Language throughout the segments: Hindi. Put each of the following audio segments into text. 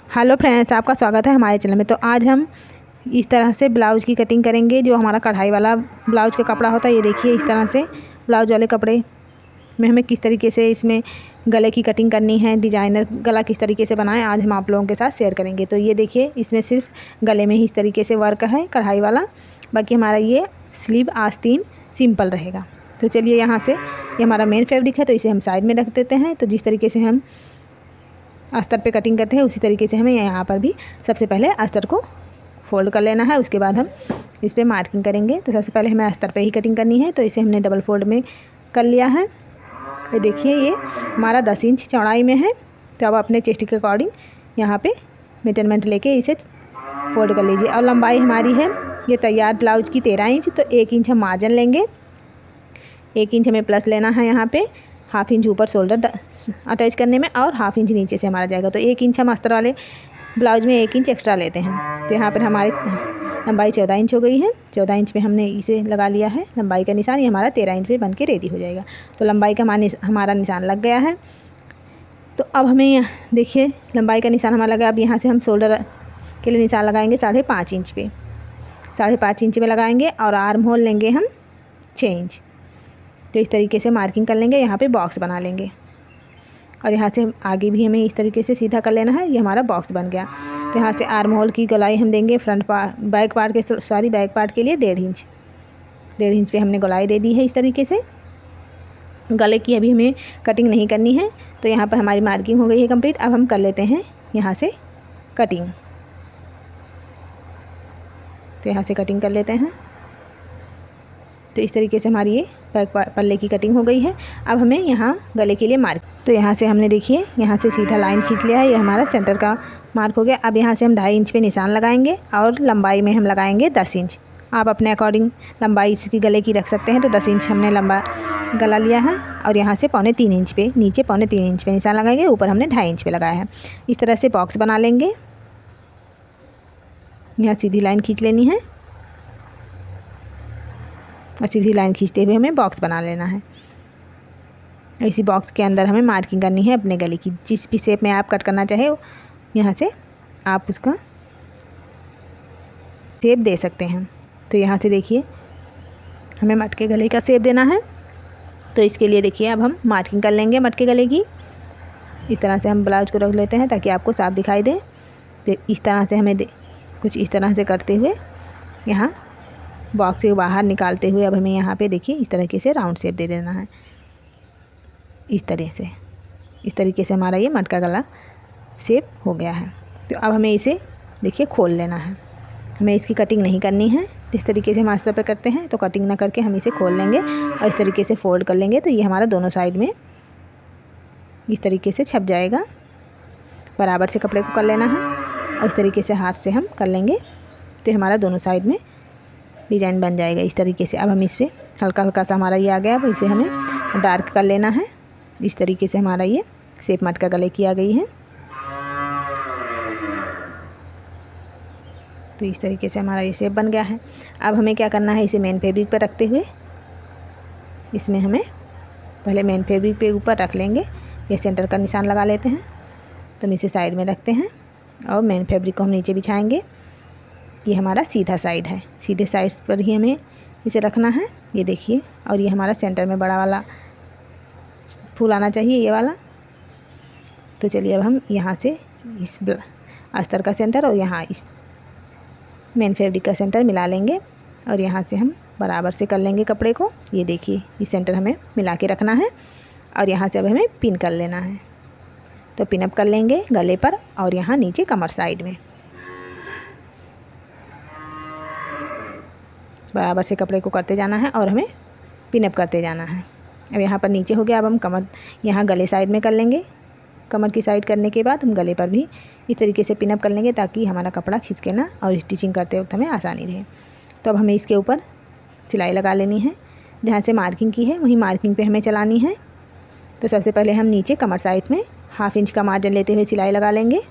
हेलो फ्रेंड्स, आपका स्वागत है हमारे चैनल में। तो आज हम इस तरह से ब्लाउज़ की कटिंग करेंगे। जो हमारा कढ़ाई वाला ब्लाउज़ का कपड़ा होता है, ये देखिए इस तरह से ब्लाउज़ वाले कपड़े में हमें किस तरीके से इसमें गले की कटिंग करनी है, डिजाइनर गला किस तरीके से बनाएं, आज हम आप लोगों के साथ शेयर करेंगे। तो ये देखिए इसमें सिर्फ गले में ही इस तरीके से वर्क है कढ़ाई वाला, बाकी हमारा ये स्लीव आस्तीन सिंपल रहेगा। तो चलिए यहाँ से ये हमारा मेन फैब्रिक है, तो इसे हम साइड में रख देते हैं। तो जिस तरीके से हम अस्तर पे कटिंग करते हैं उसी तरीके से हमें यहाँ पर भी सबसे पहले अस्तर को फोल्ड कर लेना है। उसके बाद हम इस पर मार्किंग करेंगे। तो सबसे पहले हमें अस्तर पे ही कटिंग करनी है, तो इसे हमने डबल फोल्ड में कर लिया है। ये देखिए ये हमारा 10 इंच चौड़ाई में है। तो अब अपने चेस्ट के अकॉर्डिंग यहाँ पे मेजरमेंट लेके इसे फोल्ड कर लीजिए। और लंबाई हमारी है ये तैयार ब्लाउज की 13 इंच, तो 1 इंच हम मार्जिन लेंगे, 1 इंच हमें प्लस लेना है यहाँ पे, हाफ इंच ऊपर शोल्डर अटैच करने में और हाफ इंच नीचे से हमारा जाएगा। तो 1 इंच हम अस्तर वाले ब्लाउज में 1 इंच एक्स्ट्रा लेते हैं। तो यहाँ पर हमारी लंबाई 14 इंच हो गई है। 14 इंच पे हमने इसे लगा लिया है लंबाई का निशान। ये हमारा 13 इंच पे बन के रेडी हो जाएगा। तो लंबाई का हमारा निशान लग गया है। तो अब हमें देखिए लंबाई का निशान हमारा लगा। अब यहाँ से हम शोल्डर के लिए निशान लगाएंगे 5.5 इंच पे, 5.5 इंच में लगाएंगे और आर्म होल लेंगे हम 6 इंच। तो इस तरीके से मार्किंग कर लेंगे, यहाँ पे बॉक्स बना लेंगे और यहाँ से आगे भी हमें इस तरीके से सीधा कर लेना है। ये हमारा बॉक्स बन गया। तो यहाँ से आर्म होल की गोलाई हम देंगे बैक पार्ट के लिए 1.5 इंच पे हमने गोलाई दे दी है। इस तरीके से गले की अभी हमें कटिंग नहीं करनी है। तो यहाँ पर हमारी मार्किंग हो गई है कंप्लीट। अब हम कर लेते हैं यहाँ से कटिंग। तो यहाँ से कटिंग कर लेते हैं। तो इस तरीके से हमारी ये बैक पल्ले की कटिंग हो गई है। अब हमें यहाँ गले के लिए मार्क, तो यहाँ से हमने देखिए यहाँ से सीधा लाइन खींच लिया है। ये हमारा सेंटर का मार्क हो गया। अब यहाँ से हम 2.5 इंच पे निशान लगाएंगे और लंबाई में हम लगाएंगे 10 इंच। आप अपने अकॉर्डिंग लंबाई इसकी गले की रख सकते हैं। तो 10 इंच हमने लंबा गला लिया है और यहाँ से 3.25 इंच पे, नीचे 3.25 इंच पे निशान लगाएंगे, ऊपर हमने 2.5 इंच पे लगाया है। इस तरह से बॉक्स बना लेंगे। यहाँ सीधी लाइन खींच लेनी है और सीधी लाइन खींचते हुए हमें बॉक्स बना लेना है। इसी बॉक्स के अंदर हमें मार्किंग करनी है अपने गले की। जिस भी शेप में आप कट करना चाहे यहाँ से आप उसका शेप दे सकते हैं। तो यहाँ से देखिए हमें मटके गले का शेप देना है। तो इसके लिए देखिए अब हम मार्किंग कर लेंगे मटके गले की। इस तरह से हम ब्लाउज को रख लेते हैं ताकि आपको साफ दिखाई दे। तो इस तरह से हमें कुछ इस तरह से करते हुए यहाँ बॉक्स से बाहर निकालते हुए अब हमें यहाँ पे देखिए इस तरीके से राउंड शेप दे देना है। इस तरीके से हमारा ये मटका गला शेप हो गया है। तो अब हमें इसे देखिए खोल लेना है। हमें इसकी कटिंग नहीं करनी है। जिस तरीके से हम अस्तर पे करते हैं तो कटिंग ना करके हम इसे खोल लेंगे और इस तरीके से फोल्ड कर लेंगे। तो ये हमारा दोनों साइड में इस तरीके से छप जाएगा। बराबर से कपड़े को कर लेना है और इस तरीके से हाथ से हम कर लेंगे। तो हमारा दोनों साइड में डिज़ाइन बन जाएगा इस तरीके से। अब हम इस पर हल्का हल्का सा हमारा ये आ गया। अब इसे हमें डार्क कर लेना है। इस तरीके से हमारा ये शेप मटका गले की आ गई है। तो इस तरीके से हमारा ये शेप बन गया है। अब हमें क्या करना है, इसे मेन फैब्रिक पर रखते हुए इसमें हमें पहले मेन फैब्रिक पे ऊपर रख लेंगे। ये सेंटर का निशान लगा लेते हैं। तो नीचे साइड में रखते हैं और मेन फैब्रिक को हम नीचे बिछाएंगे। ये हमारा सीधा साइड है, सीधे साइड पर ही हमें इसे रखना है। ये देखिए, और ये हमारा सेंटर में बड़ा वाला फूल आना चाहिए, ये वाला। तो चलिए अब हम यहाँ से इस अस्तर का सेंटर और यहाँ इस मेन फैब्रिक का सेंटर मिला लेंगे और यहाँ से हम बराबर से कर लेंगे कपड़े को। ये देखिए इस सेंटर हमें मिला के रखना है और यहाँ से अब हमें पिन कर लेना है। तो पिन अप कर लेंगे गले पर और यहाँ नीचे कमर साइड में बराबर से कपड़े को करते जाना है और हमें पिनअप करते जाना है। अब यहाँ पर नीचे हो गया। अब हम कमर यहाँ गले साइड में कर लेंगे। कमर की साइड करने के बाद हम गले पर भी इस तरीके से पिनअप कर लेंगे ताकि हमारा कपड़ा खींच के ना और स्टिचिंग करते वक्त हमें आसानी रहे। तो अब हमें इसके ऊपर सिलाई लगा लेनी है। जहाँ से मार्किंग की है वहीं मार्किंग पे हमें चलानी है। तो सबसे पहले हम नीचे कमर साइड में 1/2 इंच का मार्जिन लेते हुए सिलाई लगा लेंगे।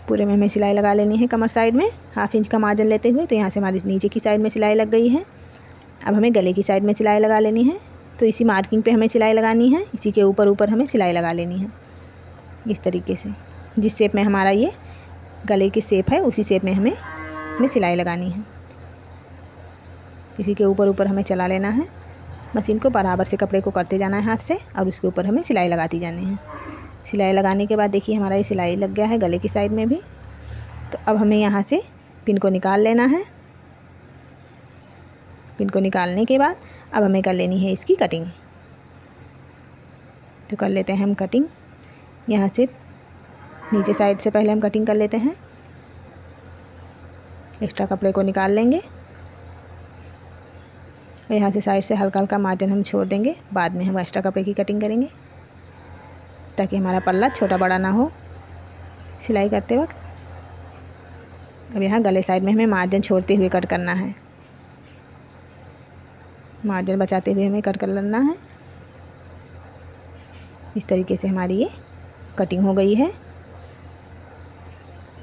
पूरे में हमें सिलाई लगा लेनी है कमर साइड में 1/2 इंच का मार्जिन लेते हुए। तो यहाँ से हमारी नीचे की साइड में सिलाई लग गई है। अब हमें गले की साइड में सिलाई लगा लेनी है। तो इसी मार्किंग पे हमें सिलाई लगानी है। इसी के ऊपर हमें सिलाई लगा लेनी है इस तरीके से। जिस शेप में हमारा ये गले की शेप है उसी शेप में हमें इसमें सिलाई लगानी है। इसी के ऊपर ऊपर हमें चला लेना है मशीन को, बराबर से कपड़े को करते जाना है हाथ से और उसके ऊपर हमें सिलाई लगाती जानी है। सिलाई लगाने के बाद देखिए हमारा ये सिलाई लग गया है गले की साइड में भी। तो अब हमें यहाँ से पिन को निकाल लेना है। पिन को निकालने के बाद अब हमें कर लेनी है इसकी कटिंग। तो कर लेते हैं हम कटिंग। यहाँ से नीचे साइड से पहले हम कटिंग कर लेते हैं। एक्स्ट्रा कपड़े को निकाल लेंगे और यहाँ से साइड से हल्का हल्का मार्जिन हम छोड़ देंगे। बाद में हम एक्स्ट्रा कपड़े की कटिंग करेंगे ताकि हमारा पल्ला छोटा बड़ा ना हो सिलाई करते वक्त। अब यहाँ गले साइड में हमें मार्जिन छोड़ते हुए कट करना है, मार्जिन बचाते हुए हमें कट कर लेना है। इस तरीके से हमारी ये कटिंग हो गई है।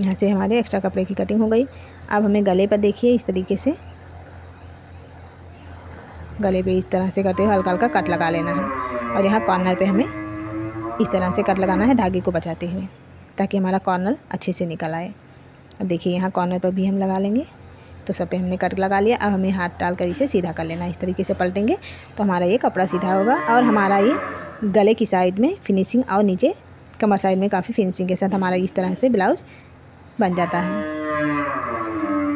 यहाँ से हमारे एक्स्ट्रा कपड़े की कटिंग हो गई। अब हमें गले पर देखिए इस तरीके से गले पे इस तरह से करते हुए हल्का हल्का कट लगा लेना है और यहाँ कॉर्नर पे हमें इस तरह से कट लगाना है धागे को बचाते हुए ताकि हमारा कॉर्नर अच्छे से निकल आए। अब देखिए यहाँ कॉर्नर पर भी हम लगा लेंगे। तो सब पे हमने कट लगा लिया। अब हमें हाथ डालकर इसे सीधा कर लेना है। इस तरीके से पलटेंगे तो हमारा ये कपड़ा सीधा होगा और हमारा ये गले की साइड में फिनिशिंग और नीचे कमर साइड में काफ़ी फिनिशिंग के साथ हमारा इस तरह से ब्लाउज बन जाता है।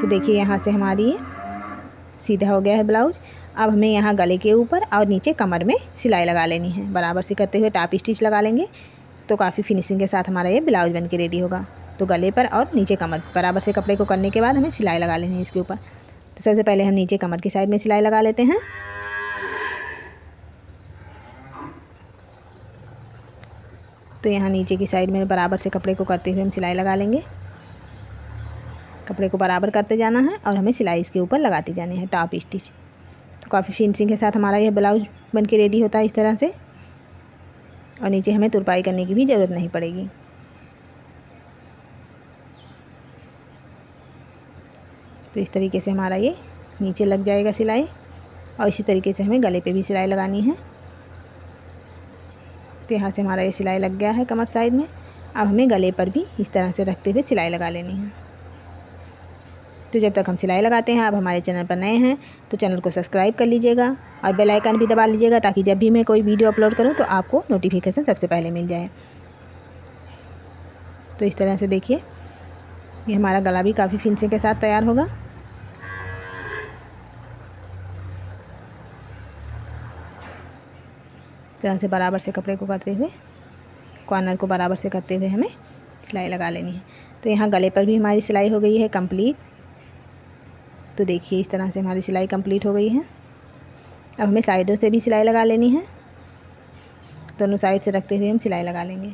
तो देखिए यहाँ से हमारी ये सीधा हो गया है ब्लाउज। अब हमें यहाँ गले के ऊपर और नीचे कमर में सिलाई लगा लेनी है। बराबर से करते हुए टॉप स्टिच लगा लेंगे तो काफ़ी फिनिशिंग के साथ हमारा ये ब्लाउज बन के रेडी होगा। तो गले पर और नीचे कमर बराबर से कपड़े को करने के बाद हमें सिलाई लगा लेनी है इसके ऊपर। तो सबसे पहले हम नीचे कमर की साइड में सिलाई लगा लेते हैं। तो यहाँ नीचे की साइड में बराबर से कपड़े को करते हुए हम सिलाई लगा लेंगे। कपड़े को बराबर करते जाना है और हमें सिलाई इसके ऊपर लगाती जानी है टॉप स्टिच। तो काफ़ी फिनिशिंग के साथ हमारा यह ब्लाउज बन के रेडी होता है इस तरह से। और नीचे हमें तुरपाई करने की भी ज़रूरत नहीं पड़ेगी। तो इस तरीके से हमारा ये नीचे लग जाएगा सिलाई और इसी तरीके से हमें गले पे भी सिलाई लगानी है। तो यहाँ से हमारा ये सिलाई लग गया है कमर साइड में। अब हमें गले पर भी इस तरह से रखते हुए सिलाई लगा लेनी है। तो जब तक हम सिलाई लगाते हैं, आप हमारे चैनल पर नए हैं तो चैनल को सब्सक्राइब कर लीजिएगा और बेल आइकन भी दबा लीजिएगा ताकि जब भी मैं कोई वीडियो अपलोड करूँ तो आपको नोटिफिकेशन सबसे पहले मिल जाए। तो इस तरह से देखिए ये हमारा गला भी काफ़ी फिनिशिंग के साथ तैयार होगा। तरह से बराबर से कपड़े को करते हुए कॉर्नर को बराबर से करते हुए हमें सिलाई लगा लेनी है। तो यहाँ गले पर भी हमारी सिलाई हो गई है कंप्लीट। तो देखिए इस तरह से हमारी सिलाई कंप्लीट हो गई है। अब हमें साइडों से भी सिलाई लगा लेनी है। दोनों साइड से रखते हुए हम सिलाई लगा लेंगे।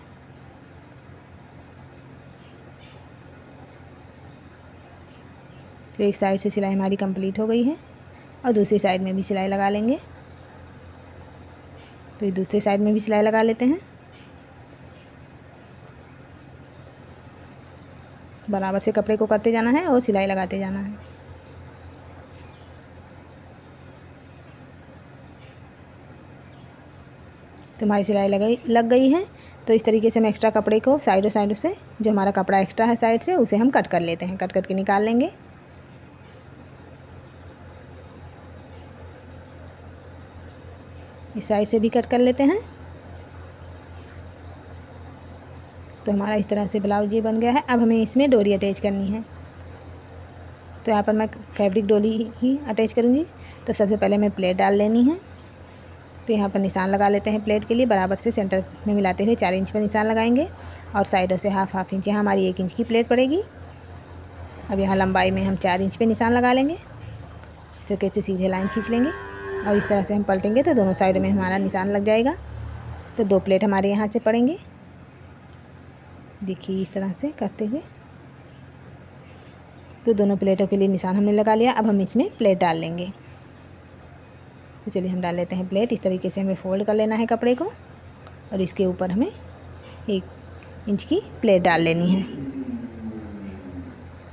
तो एक साइड से सिलाई हमारी कंप्लीट हो गई है और दूसरी साइड में भी सिलाई लगा लेंगे। तो दूसरी साइड में भी सिलाई लगा लेते हैं। बराबर से कपड़े को करते जाना है और सिलाई लगाते जाना है। तो हमारी सिलाई लग गई है। तो इस तरीके से हम एक्स्ट्रा कपड़े को साइडों से जो हमारा कपड़ा एक्स्ट्रा है साइड से उसे हम कट कर लेते हैं, कट करके निकाल लेंगे। इस साइड से भी कट कर लेते हैं। तो हमारा इस तरह से ब्लाउज ये बन गया है। अब हमें इसमें डोरी अटैच करनी है। तो यहाँ पर मैं फैब्रिक डोरी ही अटैच करूँगी। तो सबसे पहले हमें प्लेट डाल लेनी है। तो यहाँ पर निशान लगा लेते हैं प्लेट के लिए। बराबर से सेंटर में मिलाते हुए 4 इंच पर निशान लगाएंगे और साइडों से हाफ इंच। यहाँ हमारी 1 इंच की प्लेट पड़ेगी। अब यहाँ लंबाई में हम 4 इंच पे निशान लगा लेंगे। इस तरीके से सीधे लाइन खींच लेंगे और इस तरह से हम पलटेंगे तो दोनों साइड में हमारा निशान लग जाएगा। तो 2 प्लेट हमारे यहाँ से पड़ेंगे। देखिए इस तरह से करते हुए तो दोनों प्लेटों के लिए निशान हमने लगा लिया। अब हम इसमें प्लेट डाल लेंगे। तो चलिए हम डाल लेते हैं प्लेट। इस तरीके से हमें फोल्ड कर लेना है कपड़े को और इसके ऊपर हमें 1 इंच की प्लेट डाल लेनी है।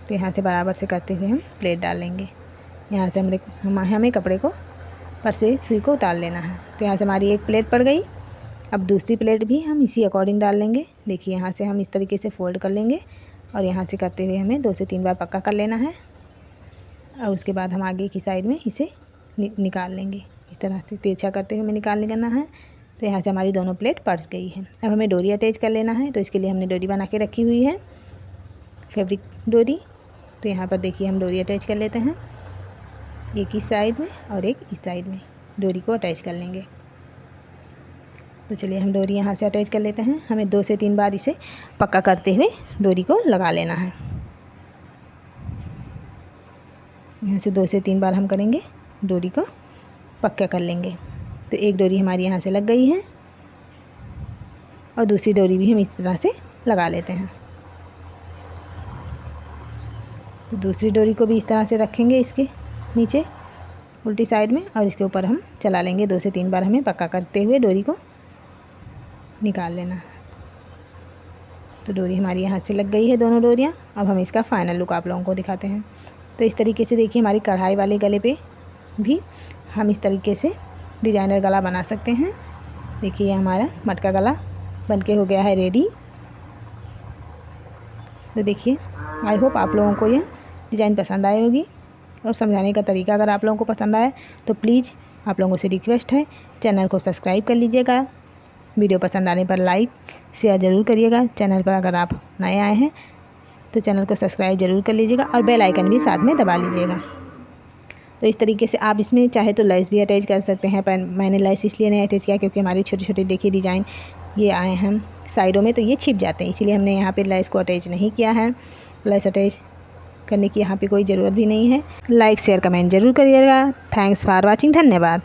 तो यहाँ से बराबर से करते हुए हम प्लेट डाल लेंगे। यहाँ से हमें कपड़े को पर से सुई को उतार लेना है। तो यहाँ से हमारी 1 प्लेट पड़ गई। अब दूसरी प्लेट भी हम इसी अकॉर्डिंग डाल लेंगे। देखिए यहाँ से हम इस तरीके से फ़ोल्ड कर लेंगे और यहाँ से करते हुए हमें 2 से 3 बार पक्का कर लेना है और उसके बाद हम आगे की साइड में इसे निकाल लेंगे। इस तरह से तिरछा करते हुए हमें निकाल लेना है। तो यहाँ से हमारी दोनों प्लेट पड़ गई है। अब हमें डोरी अटैच कर लेना है। तो इसके लिए हमने डोरी बना के रखी हुई है, फैब्रिक डोरी। तो यहाँ पर देखिए हम डोरी अटैच कर लेते हैं, एक इस साइड में और एक इस साइड में डोरी को अटैच कर लेंगे। तो चलिए हम डोरी यहाँ से अटैच कर लेते हैं। हमें 2 से 3 बार इसे पक्का करते हुए डोरी को लगा लेना है। यहाँ से 2 से 3 बार हम करेंगे, डोरी को पक्का कर लेंगे। तो एक डोरी हमारी यहाँ से लग गई है और दूसरी डोरी भी हम इस तरह से लगा लेते हैं। तो दूसरी डोरी को भी इस तरह से रखेंगे इसके नीचे उल्टी साइड में और इसके ऊपर हम चला लेंगे। 2 से 3 बार हमें पक्का करते हुए डोरी को निकाल लेना है। तो डोरी हमारी यहाँ से लग गई है दोनों डोरियाँ। अब हम इसका फाइनल लुक आप लोगों को दिखाते हैं। तो इस तरीके से देखिए हमारी कढ़ाई वाले गले पे भी हम इस तरीके से डिजाइनर गला बना सकते हैं। देखिए हमारा मटका गला बनके हो गया है रेडी। तो देखिए आई होप आप लोगों को यह डिज़ाइन पसंद आई होगी और समझाने का तरीका अगर आप लोगों को पसंद आए तो प्लीज़ आप लोगों से रिक्वेस्ट है चैनल को सब्सक्राइब कर लीजिएगा। वीडियो पसंद आने पर लाइक शेयर ज़रूर करिएगा। चैनल पर अगर आप नए आए हैं तो चैनल को सब्सक्राइब ज़रूर कर लीजिएगा और बेल आइकन भी साथ में दबा लीजिएगा। तो इस तरीके से आप इसमें चाहे तो लेस भी अटैच कर सकते हैं, पर मैंने लेस इसलिए नहीं अटैच किया क्योंकि हमारे छोटे छोटे देखिए डिज़ाइन ये आए हैं साइडों में, तो ये छिप जाते हैं, इसीलिए हमने यहाँ पे लेस को अटैच नहीं किया है। लेस अटैच करने की यहाँ पे कोई ज़रूरत भी नहीं है। लाइक शेयर कमेंट ज़रूर करिएगा। थैंक्स फॉर वॉचिंग, धन्यवाद।